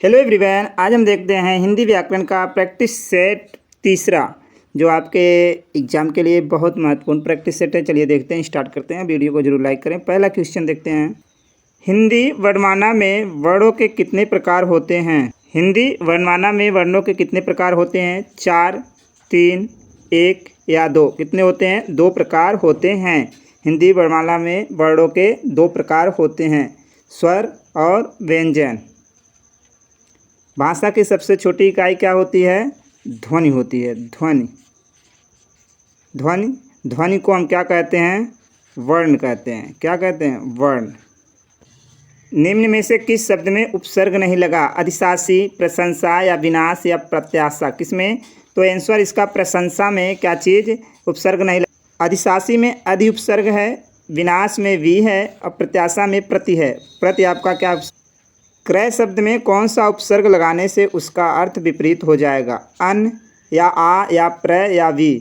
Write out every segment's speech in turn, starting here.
Hello everyone, आज हम देखते हैं हिंदी व्याकरण का प्रैक्टिस सेट तीसरा, जो आपके एग्जाम के लिए बहुत महत्वपूर्ण प्रैक्टिस सेट है। चलिए देखते हैं, स्टार्ट करते हैं। वीडियो को जरूर लाइक करें। पहला क्वेश्चन देखते हैं। हिंदी वर्णमाला में वर्णों के कितने प्रकार होते हैं? हिंदी वर्णमाला में वर्णों के कितने प्रकार होते हैं? 4, 3, 1 या 2? कितने होते हैं? 2 प्रकार होते हैं। हिंदी वर्णमाला में वर्णों के 2 प्रकार होते हैं, स्वर और व्यंजन। भाषा की सबसे छोटी इकाई क्या होती है? ध्वनि होती है। ध्वनि ध्वनि ध्वनि को हम क्या कहते हैं? वर्ण कहते हैं। क्या कहते हैं? वर्ण। निम्न में से किस शब्द में उपसर्ग नहीं लगा? अधिशासी, प्रशंसा या विनाश या प्रत्याशा? किसमें? तो आंसर इसका प्रशंसा में क्या चीज़ उपसर्ग नहीं लगा? अधिशासी में अधि उपसर्ग है, विनाश में वी है और प्रत्याशा में प्रति है। प्रति आपका क्या? क्रय शब्द में कौन सा उपसर्ग लगाने से उसका अर्थ विपरीत हो जाएगा? अन या आ या प्र या वी?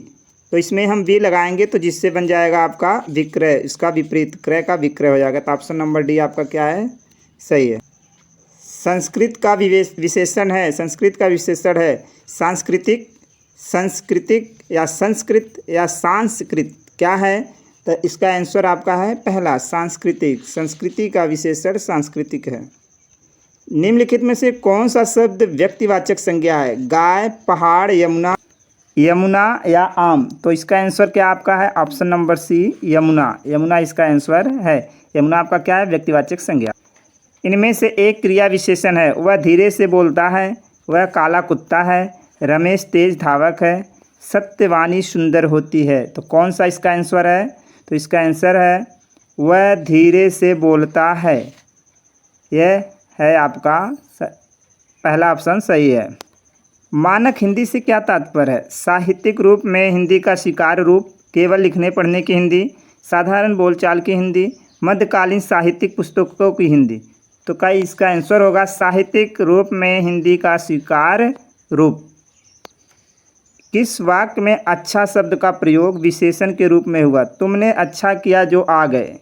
तो इसमें हम वी लगाएंगे तो जिससे बन जाएगा आपका विक्रय। इसका विपरीत क्रय का विक्रय हो जाएगा। तो ऑप्शन नंबर डी आपका क्या है? सही है। संस्कृत का विशेषण है। संस्कृत का विशेषण है सांस्कृतिक, सांस्कृतिक या संस्कृत या सांस्कृत। क्या है? तो इसका आंसर आपका है पहला, सांस्कृतिक। संस्कृति का विशेषण सांस्कृतिक है। निम्नलिखित में से कौन सा शब्द व्यक्तिवाचक संज्ञा है? गाय, पहाड़, यमुना, यमुना या आम? तो इसका आंसर क्या आपका है? Option number C, Yamuna. Yamuna इसका आंसर है। यमुना आपका क्या है? व्यक्तिवाचक संज्ञा। इनमें से एक क्रिया विशेषण है। वह धीरे से बोलता है, वह काला कुत्ता है, रमेश तेज धावक है, सत्यवानी सुंदर होती है। तो कौन सा इसका आंसर है? तो इसका आंसर है वह धीरे से बोलता है। यह है आपका पहला ऑप्शन सही है। मानक हिंदी से क्या तात्पर्य है? साहित्यिक रूप में हिंदी का स्वीकार्य रूप, केवल लिखने पढ़ने की हिंदी, साधारण बोलचाल की हिंदी, मध्यकालीन साहित्यिक पुस्तकों की हिंदी। तो क्या इसका आंसर होगा? साहित्यिक रूप में हिंदी का स्वीकार्य रूप। किस वाक्य में अच्छा शब्द का प्रयोग विशेषण के रूप में हुआ? तुमने अच्छा किया जो आ गए,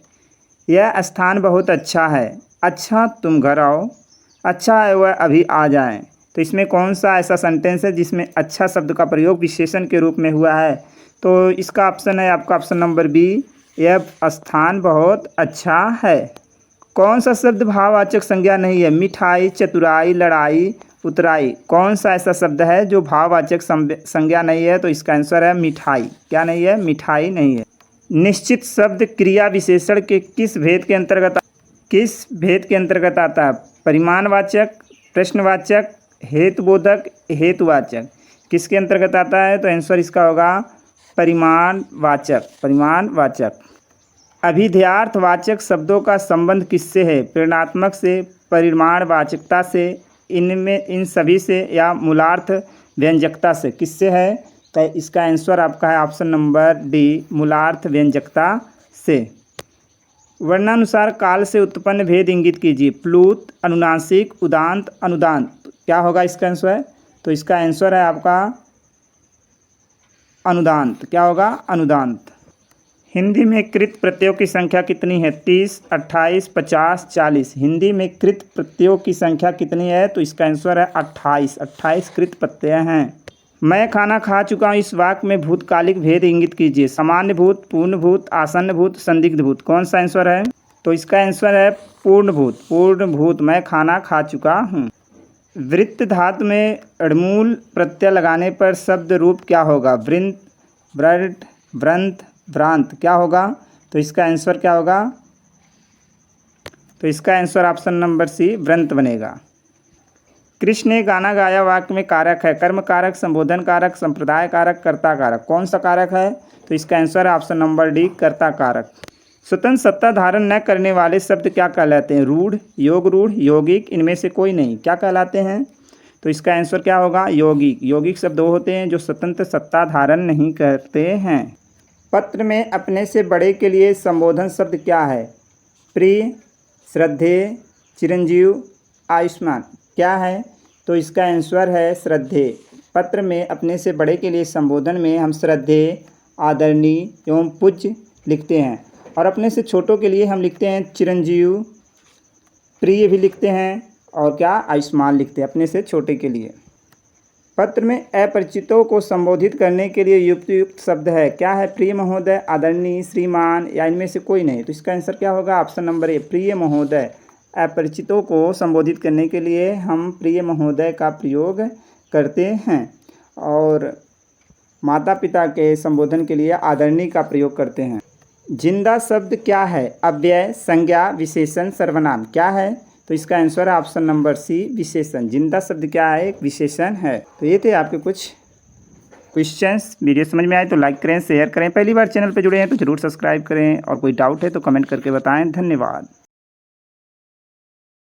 यह स्थान बहुत अच्छा है, अच्छा तुम घर आओ, अच्छा है वह अभी आ जाएं। तो इसमें कौन सा ऐसा सेंटेंस है जिसमें अच्छा शब्द का प्रयोग विशेषण के रूप में हुआ है? तो इसका ऑप्शन है आपका ऑप्शन नंबर बी, यह स्थान बहुत अच्छा है। कौन सा शब्द भाववाचक संज्ञा नहीं है? मिठाई, चतुराई, लड़ाई, उतराई। कौन सा ऐसा शब्द है जो भाववाचक संज्ञा नहीं है? तो इसका आंसर है मिठाई। क्या नहीं है? मिठाई नहीं है। निश्चित शब्द क्रिया विशेषण के किस भेद के अंतर्गत आता है? परिमाणवाचक, प्रश्नवाचक, हेतुबोधक, हेतुवाचक। किसके अंतर्गत आता है? तो आंसर इसका होगा परिमाणवाचक। परिमाणवाचक। अभिधेयार्थवाचक शब्दों का संबंध किससे है? प्रेरणात्मक से, परिमाणवाचकता से, इन सभी से या मूलार्थ व्यंजकता से? किससे है? तो इसका आंसर आपका है ऑप्शन नंबर डी, मूलार्थ व्यंजकता से। वर्णानुसार काल से उत्पन्न भेद इंगित कीजिए। प्लुत, अनुनासिक, उदांत, अनुदांत। क्या होगा इसका आंसर? तो इसका आंसर है आपका अनुदांत। क्या होगा? अनुदांत। हिंदी में कृत प्रत्ययों की संख्या कितनी है? 30, 28, 50, 40। हिंदी में कृत प्रत्ययों की संख्या कितनी है? तो इसका आंसर है 28। 28 कृत प्रत्यय हैं। मैं खाना खा चुका हूँ, इस वाक्य में भूतकालिक भेद इंगित कीजिए। सामान्य भूत, पूर्ण भूत, आसन्न भूत, संदिग्ध भूत। कौन सा आंसर है? तो इसका आंसर है पूर्ण भूत। पूर्ण भूत, मैं खाना खा चुका हूँ। वृत्त धातु में णमूल प्रत्यय लगाने पर शब्द रूप क्या होगा? वृंत, व्रट, व्रंत, व्रांत। क्या होगा? तो इसका आंसर क्या होगा? तो इसका आंसर ऑप्शन नंबर सी, व्रंत बनेगा। कृष्ण ने गाना गाया वाक्य में कारक है? कर्म कारक, संबोधन कारक, संप्रदाय कारक, कर्ता कारक। कौन सा कारक है? तो इसका आंसर है ऑप्शन नंबर डी, कर्ता कारक। स्वतंत्र सत्ता धारण न करने वाले शब्द क्या कहलाते हैं? रूढ़, योग रूढ़, यौगिक, इनमें से कोई नहीं। क्या कहलाते हैं? तो इसका आंसर क्या होगा? यौगिक। यौगिक शब्द वो होते हैं जो स्वतंत्र सत्ता धारण नहीं करते हैं। पत्र में अपने से बड़े के लिए संबोधन शब्द क्या है? प्रिय, श्रद्धेय, चिरंजीव, आयुष्मान। क्या है? तो इसका आंसर है श्रद्धेय। पत्र में अपने से बड़े के लिए संबोधन में हम श्रद्धेय, आदरणीय एवं पूज्य लिखते हैं, और अपने से छोटों के लिए हम लिखते हैं चिरंजीव, प्रिय भी लिखते हैं, और क्या आयुष्मान लिखते हैं अपने से छोटे के लिए। पत्र में अपरिचितों को संबोधित करने के लिए युक्त शब्द है, क्या है? प्रिय महोदय, आदरणीय, श्रीमान या इनमें से कोई नहीं। तो इसका आंसर क्या होगा? ऑप्शन नंबर ए, प्रिय महोदय। अपरिचितों को संबोधित करने के लिए हम प्रिय महोदय का प्रयोग करते हैं और माता पिता के संबोधन के लिए आदरणीय का प्रयोग करते हैं। जिंदा शब्द क्या है? अव्यय, संज्ञा, विशेषण, सर्वनाम। क्या है? तो इसका आंसर है ऑप्शन नंबर सी, विशेषण। जिंदा शब्द क्या है? एक विशेषण है। तो ये थे आपके कुछ क्वेश्चंस। वीडियो समझ में आए तो लाइक करें, शेयर करें। पहली बार चैनल पर जुड़े हैं तो जरूर सब्सक्राइब करें और कोई डाउट है तो कमेंट करके बताएं। धन्यवाद।